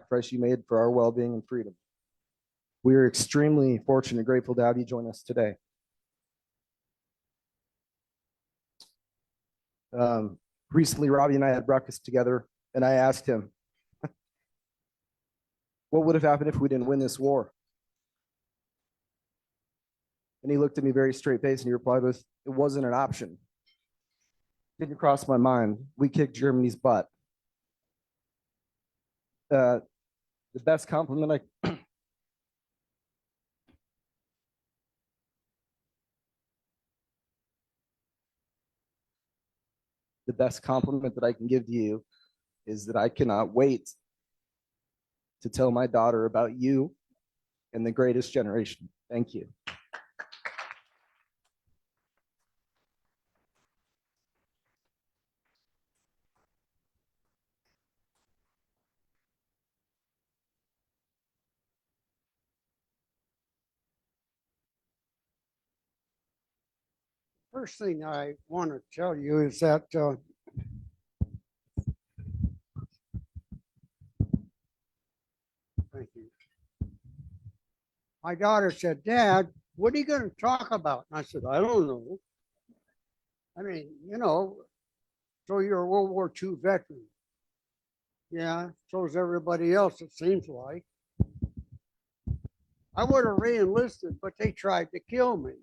sacrifice you made for our well-being and freedom. We are extremely fortunate and grateful to have you join us today. Recently, Robbie and I had breakfast together, and I asked him, what would have happened if we didn't win this war? And he looked at me very straight faced and he replied with, it wasn't an option. Didn't cross my mind. We kicked Germany's butt. The best compliment the best compliment that I can give to you is that I cannot wait to tell my daughter about you and the greatest generation. Thank you. First thing I want to tell you is that thank you. My daughter said, Dad, what are you going to talk about? And I said, I don't know. I mean, you know, so you're a World War II veteran. Yeah, so is everybody else, it seems like. I would have re-enlisted, but they tried to kill me.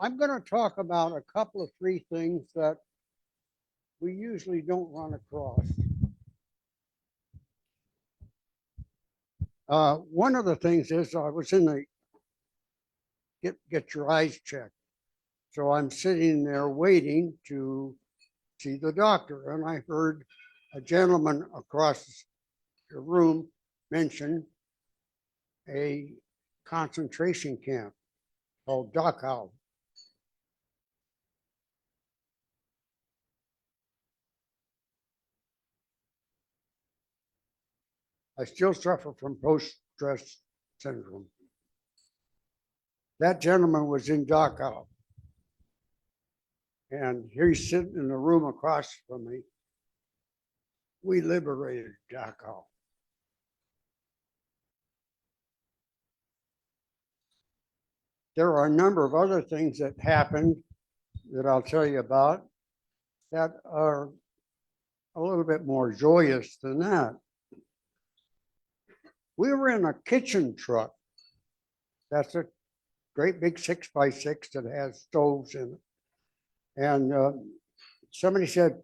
I'm going to talk about a couple of three things that we usually don't run across. One of the things is I was in the get your eyes checked. So I'm sitting there waiting to see the doctor, and I heard a gentleman across the room mention a concentration camp called Dachau. I still suffer from post-stress syndrome. That gentleman was in Dachau. And he's sitting in the room across from me. We liberated Dachau. There are a number of other things that happened that I'll tell you about that are a little bit more joyous than that. We were in a kitchen truck. That's a great big 6x6 that has stoves in it. And somebody said,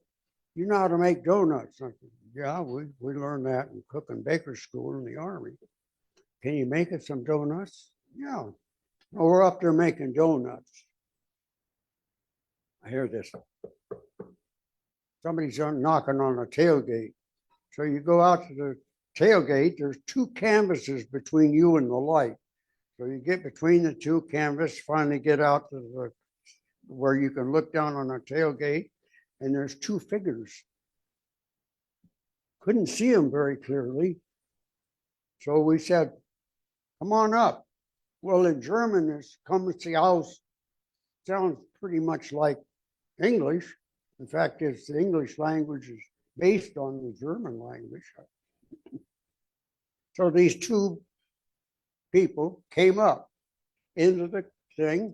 you know how to make donuts? I said, yeah, we learned that in cook and baker school in the Army. Can you make us some donuts? Yeah. Well, we're up there making donuts. I hear this. Somebody's knocking on a tailgate. So you go out to the tailgate, there's two canvases between you and the light. So you get between the two canvases, finally get out to the where you can look down on a tailgate, and there's two figures. Couldn't see them very clearly. So we said, come on up. Well, in German, it's "Komm ins Haus" sounds pretty much like English. In fact, it's the English language is based on the German language. So these two people came up into the thing,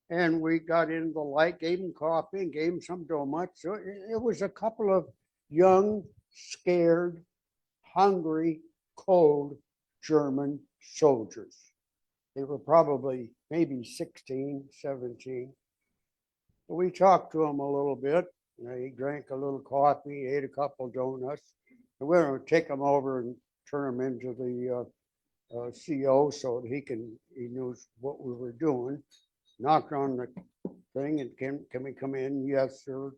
and we got into the light, gave them coffee and gave them some donuts. So it was a couple of young, scared, hungry, cold German soldiers. They were probably maybe 16, 17. So we talked to them a little bit. They drank a little coffee, ate a couple of donuts. And we're going to take them over and turn them into the CO so that he knows what we were doing. Knocked on the thing and can we come in? Yes, sir.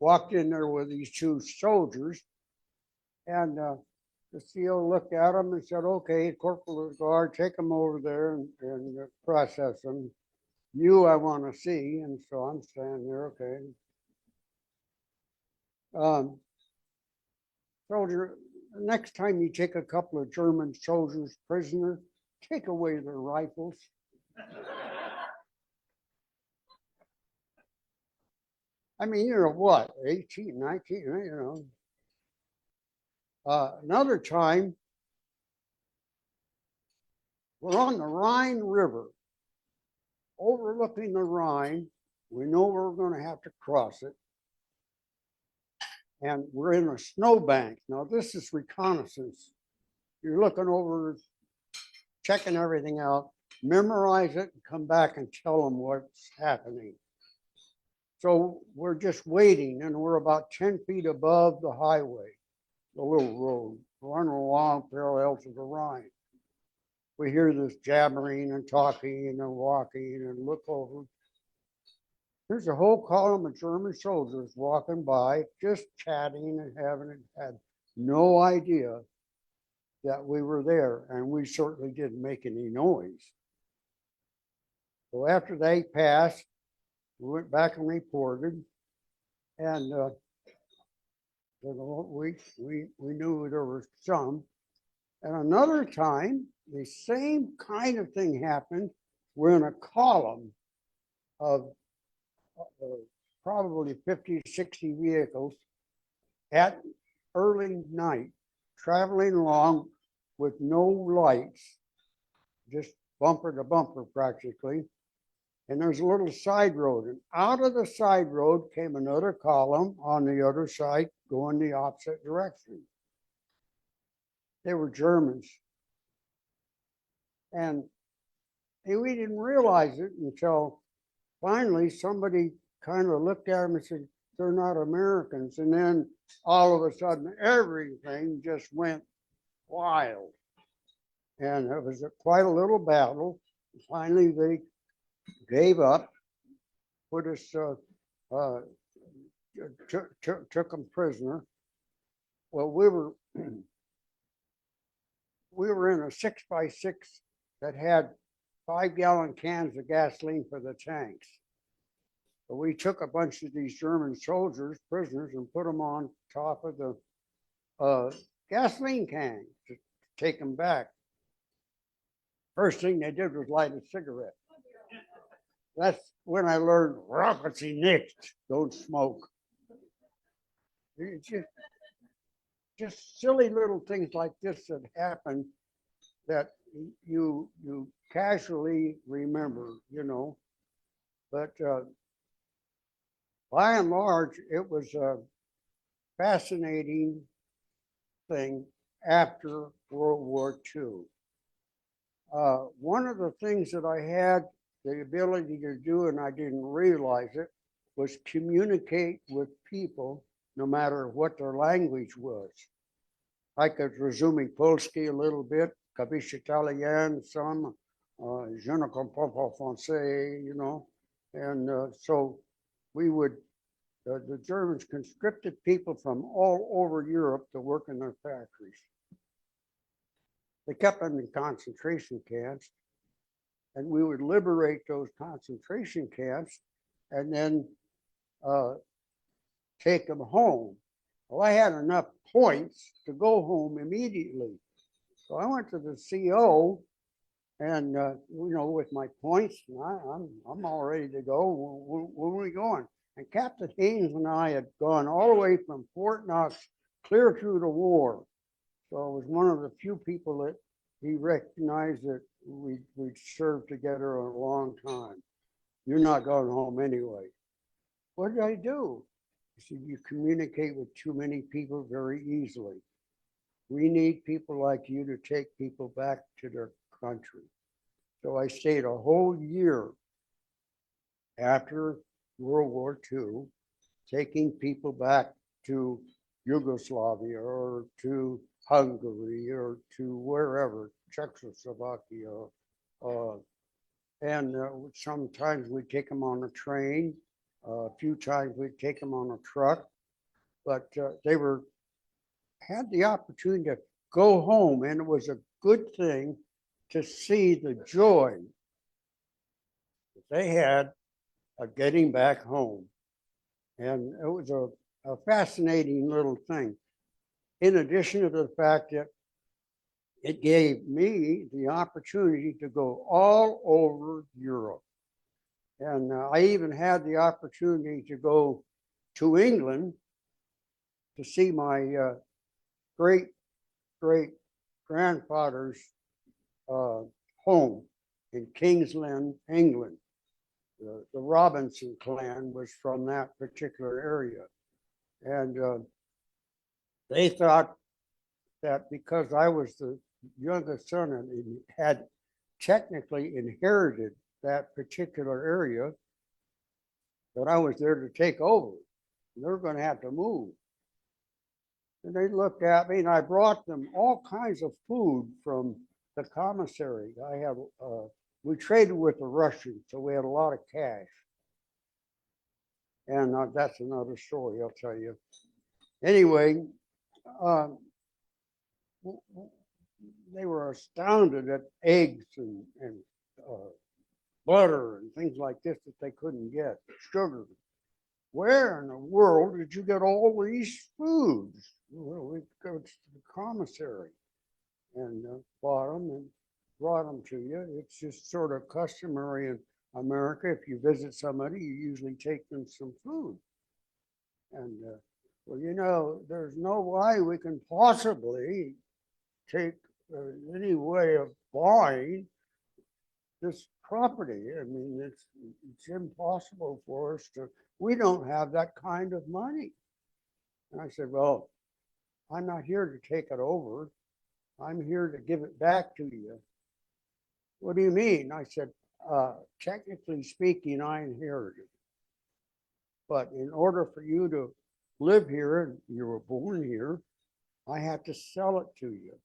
Walked in there with these two soldiers, and the CO looked at them and said, okay, Corporal of the Guard, take them over there and process them. You I want to see. And so I'm standing there, okay. Soldier, next time you take a couple of German soldiers prisoner, take away their rifles. I mean, you know what, 18, 19, you know. Another time, we're on the Rhine River, overlooking the Rhine. We know we're going to have to cross it. And we're in a snowbank. Now, this is reconnaissance. You're looking over, checking everything out, memorize it, and come back and tell them what's happening. So we're just waiting, and we're about 10 feet above the highway, the little road, running along parallel to the Rhine. We hear this jabbering and talking and walking and look over. There's a whole column of German soldiers walking by, just chatting and had no idea that we were there, and we certainly didn't make any noise. So after they passed, we went back and reported, and we knew there was some. And another time, the same kind of thing happened. We're in a column of probably 50, 60 vehicles at early night, traveling along with no lights, just bumper to bumper practically. And there's a little side road, and out of the side road came another column on the other side going the opposite direction. They were Germans. And we didn't realize it until finally somebody kind of looked at them and said, they're not Americans. And then all of a sudden, everything just went wild. And it was quite a little battle. Finally, they gave up, put us, took them prisoner. Well, we were in a 6x6 that had 5-gallon cans of gasoline for the tanks. So we took a bunch of these German soldiers, prisoners, and put them on top of the gasoline can to take them back. First thing they did was light a cigarette. That's when I learned "Rauchen Sie nicht," don't smoke. It's just silly little things like this that happen that you casually remember, you know. But by and large, it was a fascinating thing after World War II. One of the things that I had the ability to do, and I didn't realize it, was communicate with people no matter what their language was. I could resuming Polski a little bit, capisce italien, some, je ne comprends pas français, you know. And so we would, the Germans conscripted people from all over Europe to work in their factories. They kept them in concentration camps, and we would liberate those concentration camps and then take them home. Well, I had enough points to go home immediately. So I went to the CO and, you know, with my points, I'm all ready to go. Where are we going? And Captain Haynes and I had gone all the way from Fort Knox clear through the war. So I was one of the few people that he recognized that we'd served together a long time. You're not going home anyway. What did I do? He said, you communicate with too many people very easily. We need people like you to take people back to their country. So I stayed a whole year after World War II, taking people back to Yugoslavia or to Hungary or to wherever, Czechoslovakia. And sometimes we'd take them on a train. A few times we'd take them on a truck. But they had the opportunity to go home, and it was a good thing to see the joy that they had of getting back home. And it was a fascinating little thing. In addition to the fact that it gave me the opportunity to go all over Europe. And I even had the opportunity to go to England to see my great great grandfather's home in King's Lynn, England. The Robinson clan was from that particular area. And they thought that because I was the youngest son and had technically inherited that particular area, that I was there to take over. They're going to have to move. And they looked at me, and I brought them all kinds of food from the commissary. We traded with the Russians, so we had a lot of cash. And that's another story I'll tell you. Anyway, they were astounded at eggs and butter and things like this that they couldn't get, sugar. Where in the world did you get all these foods? Well, we go to the commissary and bought them and brought them to you. It's just sort of customary in America. If you visit somebody, you usually take them some food. And well, you know, there's no way we can possibly take any way of buying this property. I mean, it's impossible for us to. We don't have that kind of money. And I said, well, I'm not here to take it over. I'm here to give it back to you. What do you mean? I said, technically speaking, I inherited. But in order for you to live here, and you were born here, I have to sell it to you.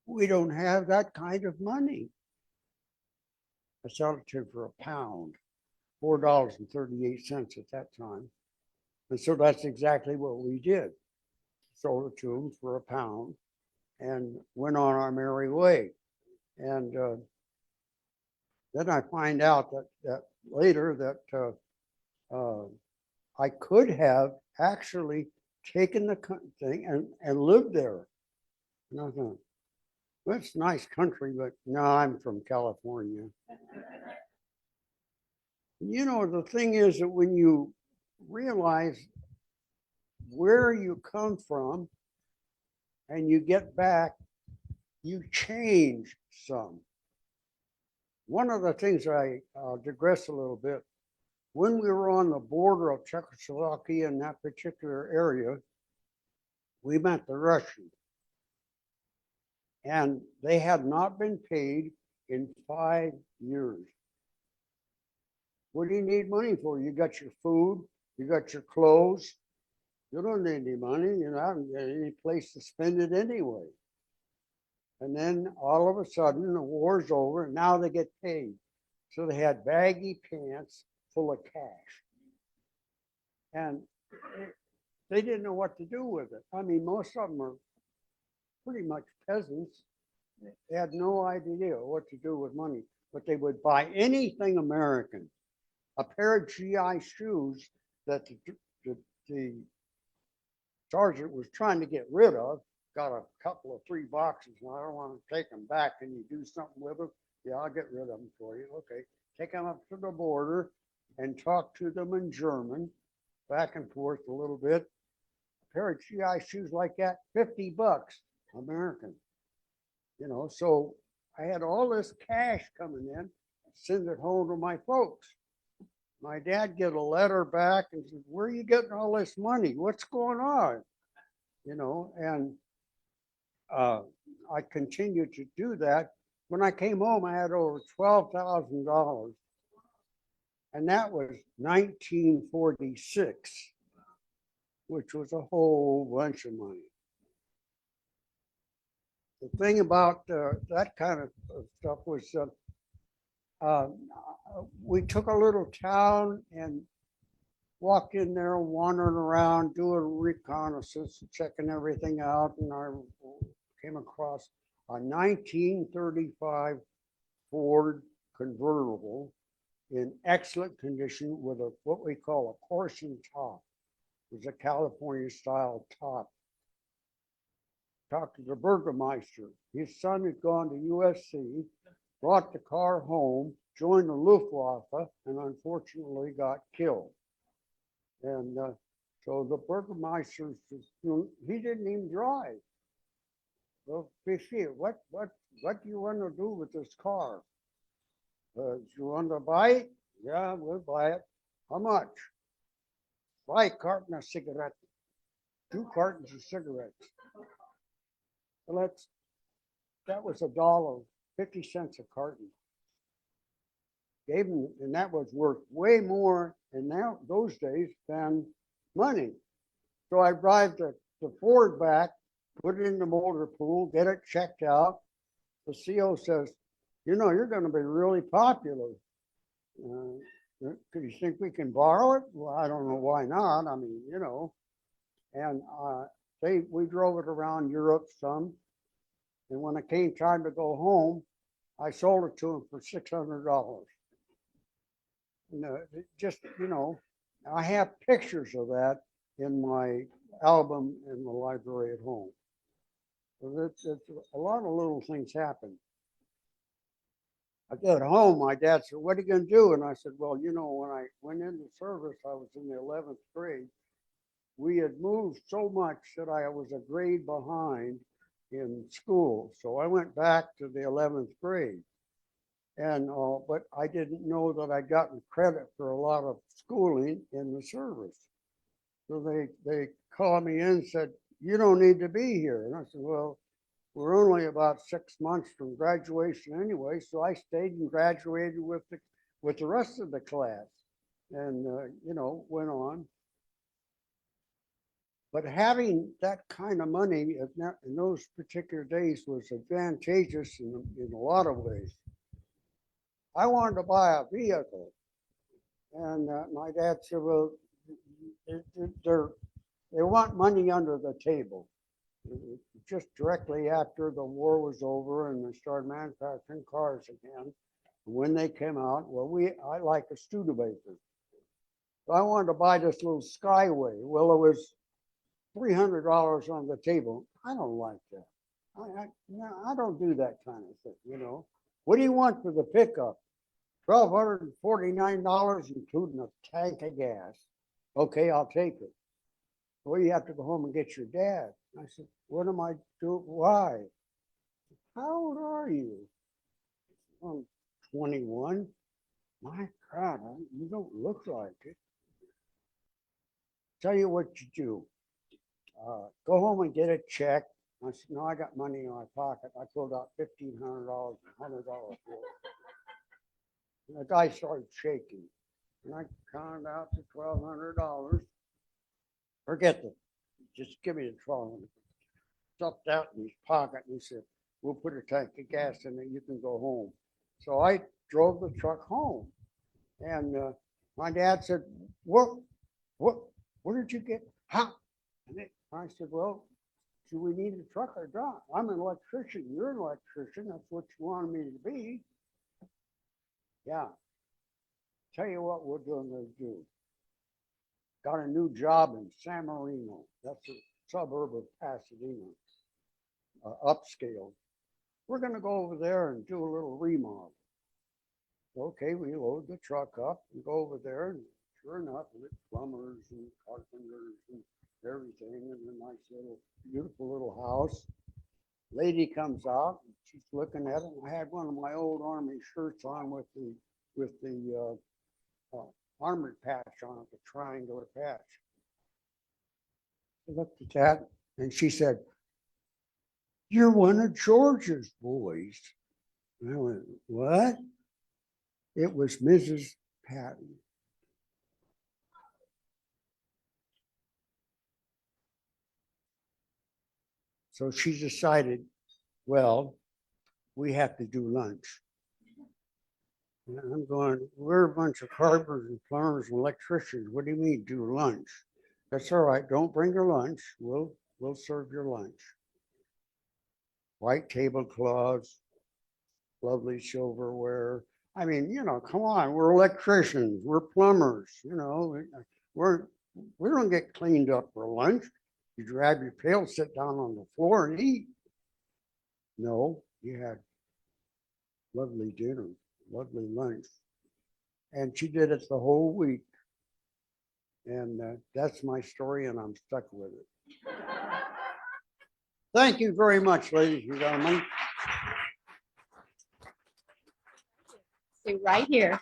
We don't have that kind of money. I sold it to him for £1, $4.38 at that time. And so that's exactly what we did. Sold it to him for £1 and went on our merry way. And then I find out that later that I could have actually taken the thing and lived there. And I thought, well, it's a nice country, but no, I'm from California. You know, the thing is that when you realize where you come from and you get back, you change some. One of the things I'll digress a little bit. When we were on the border of Czechoslovakia in that particular area, we met the Russians. And they had not been paid in 5 years. What do you need money for? You got your food, you got your clothes. You don't need any money, you haven't got any place to spend it anyway. And then all of a sudden the war's over and now they get paid. So they had baggy pants full of cash. And they didn't know what to do with it. I mean, most of them are pretty much peasants. They had no idea what to do with money, but they would buy anything American. A pair of GI shoes that the sergeant was trying to get rid of, got a couple of 3 boxes, and I don't want to take them back. Can you do something with them? Yeah, I'll get rid of them for you. Okay, take them up to the border and talk to them in German, back and forth a little bit. A pair of GI shoes like that, $50 American. You know, so I had all this cash coming in, send it home to my folks. My dad get a letter back and said, where are you getting all this money? What's going on? You know, and I continued to do that. When I came home, I had over $12,000. And that was 1946, which was a whole bunch of money. The thing about that kind of stuff was we took a little town and walked in there, wandering around, doing reconnaissance, checking everything out, and I came across a 1935 Ford convertible in excellent condition with what we call a portion top. It was a California style top. Talked to the Burgermeister. His son had gone to USC, brought the car home, joined the Luftwaffe, and unfortunately got killed. And so the burgomeister, he didn't even drive. Well, Fishy, what do you want to do with this car? You want to buy it? Yeah, we'll buy it. How much? Buy a carton of cigarettes, 2 cartons of cigarettes. Well, that was $1.50 a carton. Gave him, and that was worth way more in those days than money. So I drive the Ford back, put it in the motor pool, get it checked out. The CO says, you know, you're going to be really popular. Could you think we can borrow it? Well, I don't know why not. I mean, you know, and we drove it around Europe some. And when it came time to go home, I sold it to him for $600. Just, you know, I have pictures of that in my album in the library at home. So it's a lot of little things happen. I got home, my dad said, what are you going to do? And I said, well, you know, when I went into service, I was in the 11th grade. We had moved so much that I was a grade behind in school. So I went back to the 11th grade. And but I didn't know that I'd gotten credit for a lot of schooling in the service. So they called me in and said, you don't need to be here. And I said, well, we're only about 6 months from graduation anyway. So I stayed and graduated with the rest of the class and, you know, went on. But having that kind of money in those particular days was advantageous in a lot of ways. I wanted to buy a vehicle. And my dad said, well, they want money under the table. Just directly after the war was over and they started manufacturing cars again. When they came out, well, I like a Studebaker. So I wanted to buy this little Skyway. Well, it was $300 on the table. I don't like that. I don't do that kind of thing, you know. What do you want for the pickup? $1,249, including a tank of gas. Okay, I'll take it. Well, you have to go home and get your dad. I said, what am I doing? Why? How old are you? I'm 21. My God, you don't look like it. Tell you what you do. Go home and get a check. I said, no, I got money in my pocket. I pulled out $1,500, $100 bill. And the guy started shaking. And I counted out to $1,200. Forget it. Just give me the $1,200. Stuffed out in his pocket. And he said, we'll put a tank of gas in it. You can go home. So I drove the truck home. And my dad said, where did you get? Huh? And I said, well, do we need a truck or not? I'm an electrician. You're an electrician. That's what you wanted me to be. Yeah. Tell you what we're going to do. Got a new job in San Marino. That's a suburb of Pasadena, upscale. We're going to go over there and do a little remodel. Okay, we load the truck up and go over there, and sure enough, with plumbers and carpenters and everything, and a nice little, beautiful little house. Lady comes out, and she's looking at it. And I had one of my old Army shirts on with the armored patch on it, the triangular patch. I looked at that, and she said, "You're one of George's boys." And I went, "What?" It was Mrs. Patton. So she decided, well, we have to do lunch. And I'm going, we're a bunch of carpenters and plumbers and electricians. What do you mean do lunch? That's all right. Don't bring your lunch. We'll serve your lunch. White tablecloths, lovely silverware. I mean, you know, come on, we're electricians, we're plumbers, you know, we don't get cleaned up for lunch. You grab your pail, sit down on the floor and eat. No, you had lovely dinner, lovely lunch. And she did it the whole week. And that's my story, and I'm stuck with it. Thank you very much, ladies and gentlemen. Stay right here.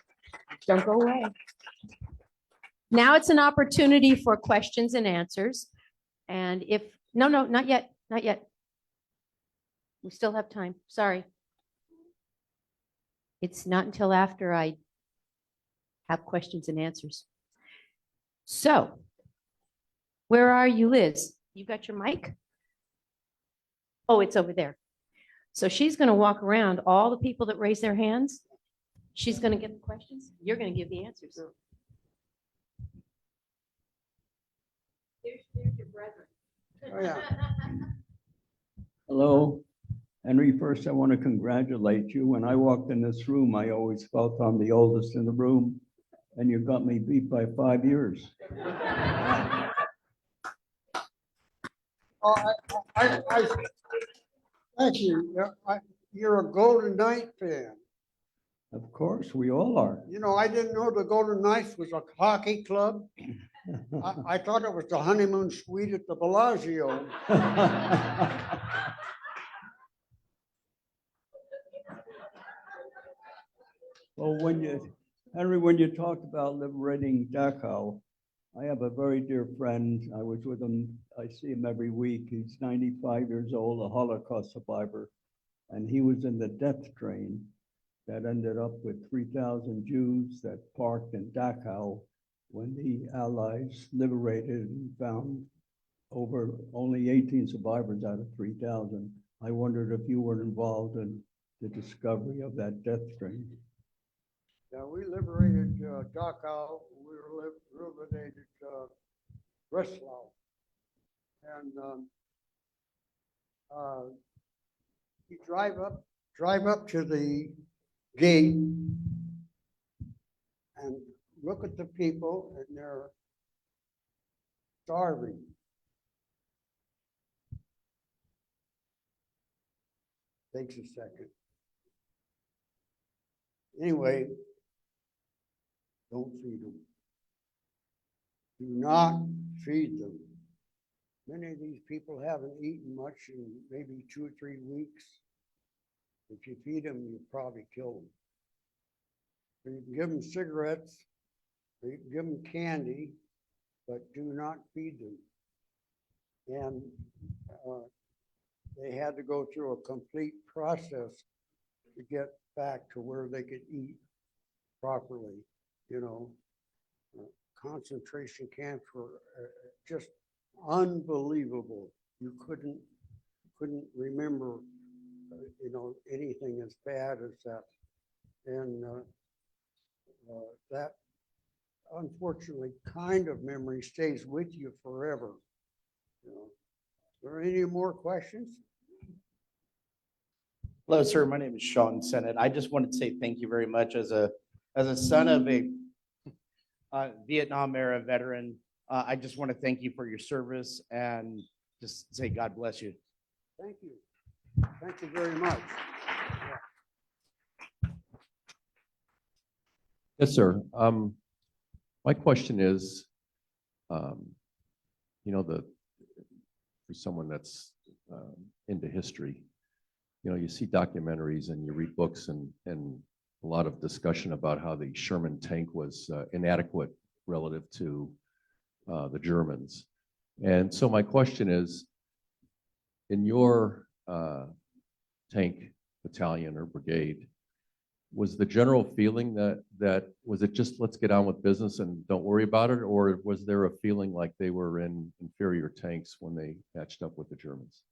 Don't go away. Now it's an opportunity for questions and answers. And if, no, not yet, not yet. We still have time. Sorry. It's not until after I have questions and answers. So, where are you, Liz? You got your mic? Oh, it's over there. So she's going to walk around all the people that raise their hands. She's going to get the questions. You're going to give the answers. There's your brethren. Oh, yeah. Hello, Henry. First, I want to congratulate you. When I walked in this room, I always felt I'm the oldest in the room, and you got me beat by 5 years. Thank you. You're a Golden Knight fan. Of course, we all are. You know, I didn't know the Golden Knights was a hockey club. I thought it was the honeymoon suite at the Bellagio. Well, Henry, when you talked about liberating Dachau, I have a very dear friend. I was with him. I see him every week. He's 95 years old, a Holocaust survivor, and he was in the death train that ended up with 3,000 Jews that parked in Dachau when the Allies liberated and found over only 18 survivors out of 3,000. I wondered if you were involved in the discovery of that death train. Yeah, we liberated Dachau. We liberated Breslau. And you drive up to the gate and look at the people, and they're starving. Takes a second. Anyway, don't feed them. Do not feed them. Many of these people haven't eaten much in maybe 2 or 3 weeks. If you feed them, you probably kill them. So you can give them cigarettes, or you can give them candy, but do not feed them. And they had to go through a complete process to get back to where they could eat properly. You know, concentration camps were just unbelievable. You couldn't remember, you know, anything as bad as that. And that, unfortunately, kind of memory stays with you forever. You know, are there any more questions? Hello, sir. My name is Sean Sennett. I just wanted to say thank you very much as a son of a Vietnam era veteran. I just want to thank you for your service and just say God bless you. Thank you. Thank you very much. Yes, sir. My question is, you know, for someone that's into history, you know, you see documentaries and you read books and a lot of discussion about how the Sherman tank was inadequate relative to the Germans. And so my question is, in your tank battalion or brigade, was the general feeling that was it just let's get on with business and don't worry about it, or was there a feeling like they were in inferior tanks when they matched up with the Germans?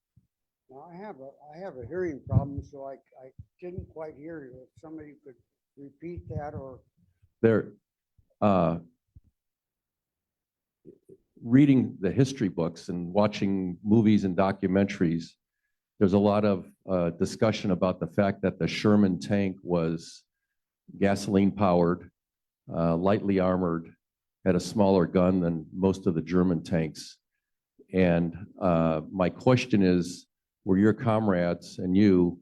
Now, I have a hearing problem, so I didn't quite hear you. If somebody could repeat that, or They're reading the history books and watching movies and documentaries, there's a lot of discussion about the fact that the Sherman tank was gasoline powered, lightly armored, had a smaller gun than most of the German tanks. And my question is, were your comrades and you,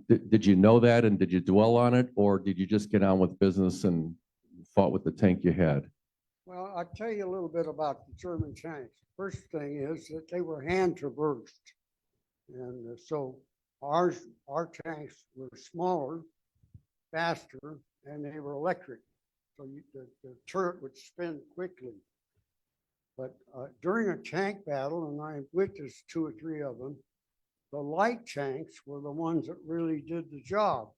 did you know that and did you dwell on it, or did you just get on with business and fought with the tank you had? Well, I'll tell you a little bit about the German tanks. First thing is that they were hand traversed. And so our tanks were smaller, faster, and they were electric. So the turret would spin quickly. But during a tank battle, and I witnessed 2 or 3 of them, the light tanks were the ones that really did the job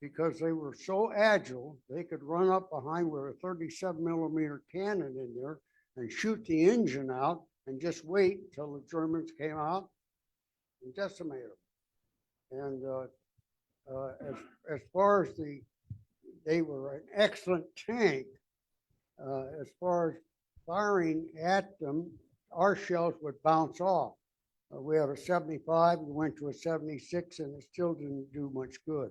because they were so agile, they could run up behind with a 37 millimeter cannon in there and shoot the engine out and just wait until the Germans came out and decimate them. And as far as they were an excellent tank. As far as firing at them, our shells would bounce off. We had a 75, we went to a 76, and it still didn't do much good.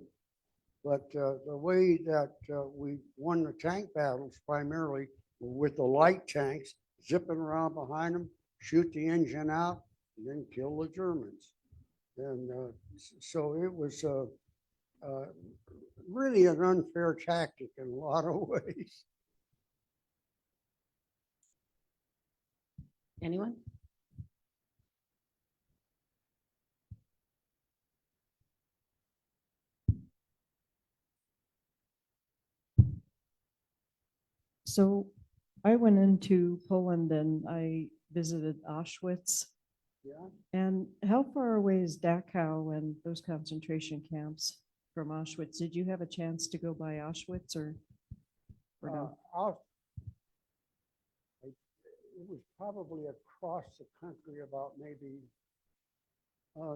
But the way that we won the tank battles primarily were with the light tanks, zipping around behind them, shoot the engine out, and then kill the Germans. And so it was really an unfair tactic in a lot of ways. Anyone? So I went into Poland and I visited Auschwitz. Yeah. And how far away is Dachau and those concentration camps from Auschwitz? Did you have a chance to go by Auschwitz or no? It was probably across the country about maybe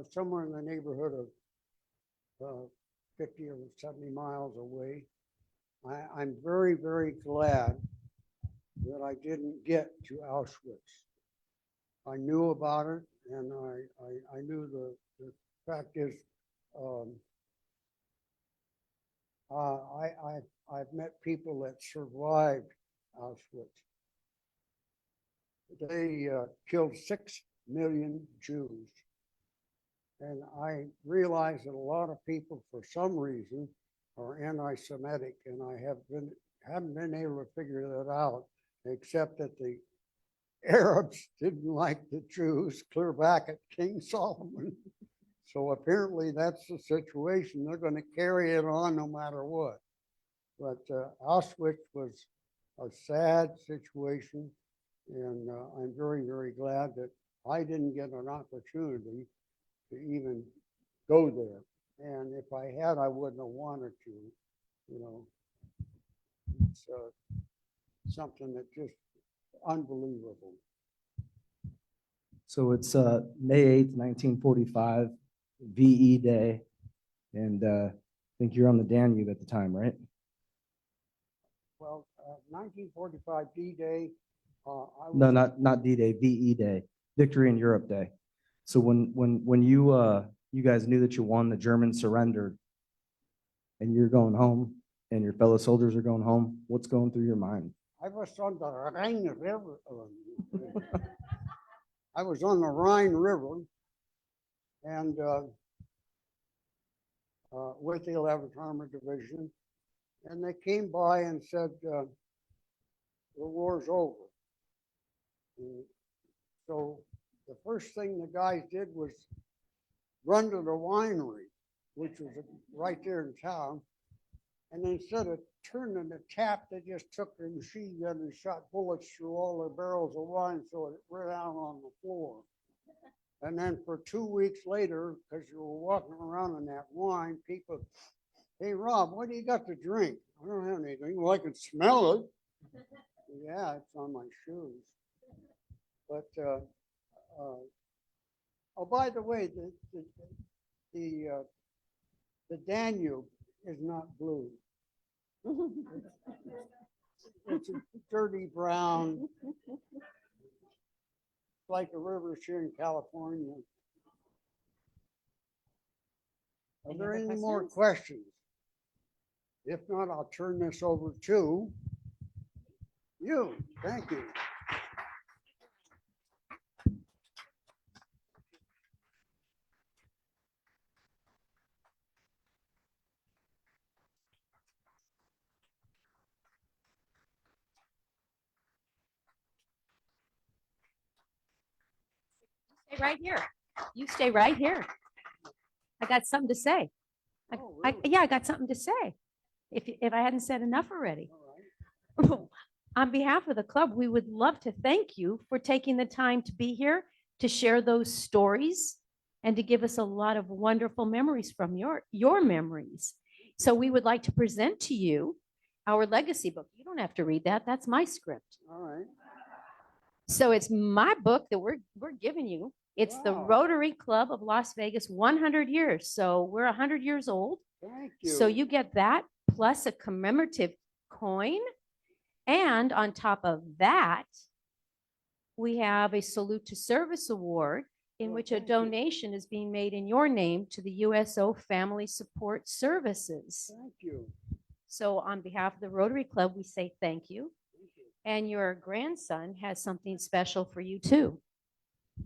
somewhere in the neighborhood of 50 or 70 miles away. I'm very, very glad that I didn't get to Auschwitz. I knew about it, and I knew the fact is, I've met people that survived Auschwitz. They killed 6 million Jews. And I realize that a lot of people, for some reason, are anti-Semitic, and I haven't been able to figure that out, except that the Arabs didn't like the Jews clear back at King Solomon. So apparently that's the situation. They're going to carry it on no matter what. But Auschwitz was a sad situation, and I'm very, very glad that I didn't get an opportunity to even go there. And if I had, I wouldn't have wanted to, you know. It's something that just unbelievable. So it's May 8th, 1945, VE Day. And I think you're on the Danube at the time, right? Well, 1945 D-Day. No, not D-Day, VE Day, Victory in Europe Day. So when you guys knew that you won, the Germans surrendered, and you're going home, and your fellow soldiers are going home, what's going through your mind? I was on the Rhine River. I was on the Rhine River, and with the 11th Armored Division, and they came by and said, the war's over. And so the first thing the guys did was run to the winery, which was right there in town, and instead of turning the tap, they just took their machine gun and shot bullets through all the barrels of wine so it ran out on the floor. And then for 2 weeks later, because you were walking around in that wine, people, hey, Rob, what do you got to drink? I don't have anything. Well, I can smell it. Yeah, it's on my shoes. But, oh, by the way, the Danube is not blue. It's a dirty brown, like the rivers here in California. Are Any there other any more questions? questions? If not, I'll turn this over to you. Thank you. Stay right here. You stay right here. I got something to say. Oh, really? Yeah, I got something to say. If I hadn't said enough already. All right. On behalf of the club, we would love to thank you for taking the time to be here, to share those stories, and to give us a lot of wonderful memories from your memories. So we would like to present to you our legacy book. You don't have to read that. That's my script. All right. So it's my book that we're giving you. It's the Wow. Rotary Club of Las Vegas 100 years. So we're 100 years old. Thank you. So you get that plus a commemorative coin. And on top of that, we have a Salute to Service Award in Well, which a thank you. donation is being made in your name to the USO Family Support Services. Thank you. So on behalf of the Rotary Club, we say thank you. And your grandson has something special for you too.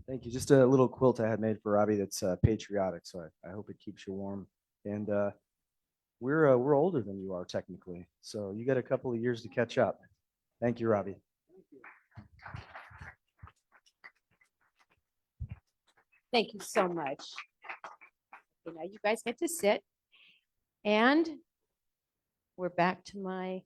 Thank you. Just a little quilt I had made for Robbie that's patriotic, so I hope it keeps you warm. And we're older than you are technically, so you got a couple of years to catch up. Thank you, Robbie. Thank you so much. Okay, now you guys get to sit. And we're back to my.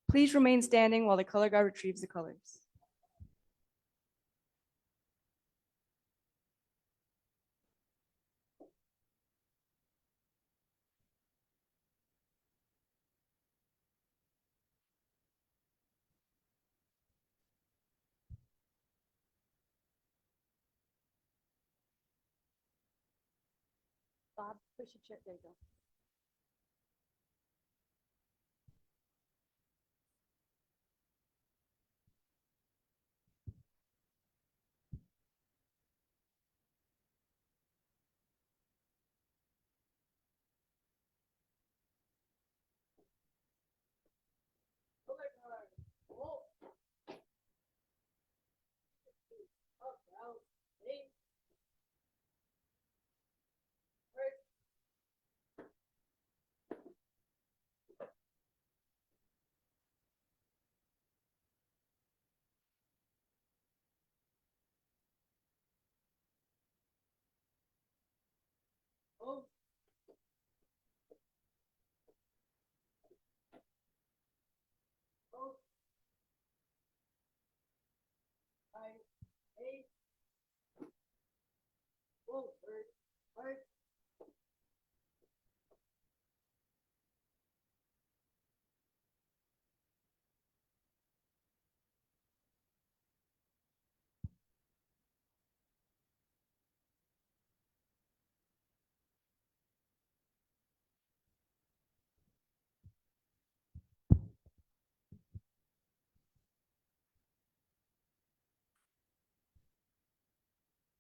Please remain standing while the color guard retrieves the colors. Bob, push your chair. There you go.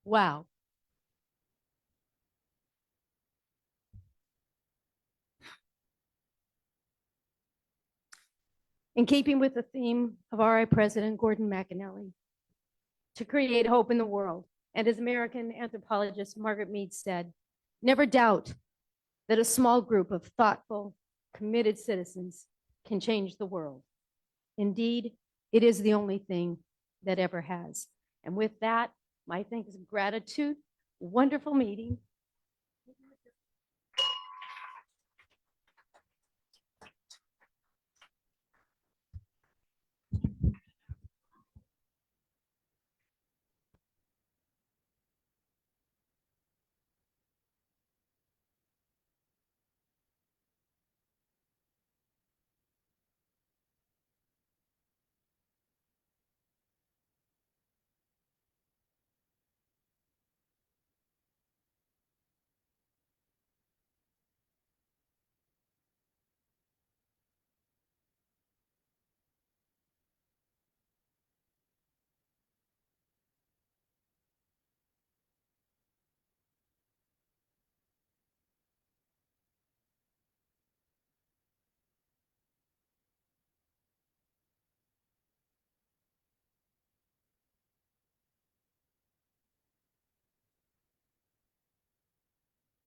Wow. In keeping with the theme of RI President Gordon McAnally, to create hope in the world, and as American anthropologist Margaret Mead said, never doubt that a small group of thoughtful, committed citizens can change the world. Indeed, it is the only thing that ever has. And with that, my thanks and gratitude. Wonderful meeting.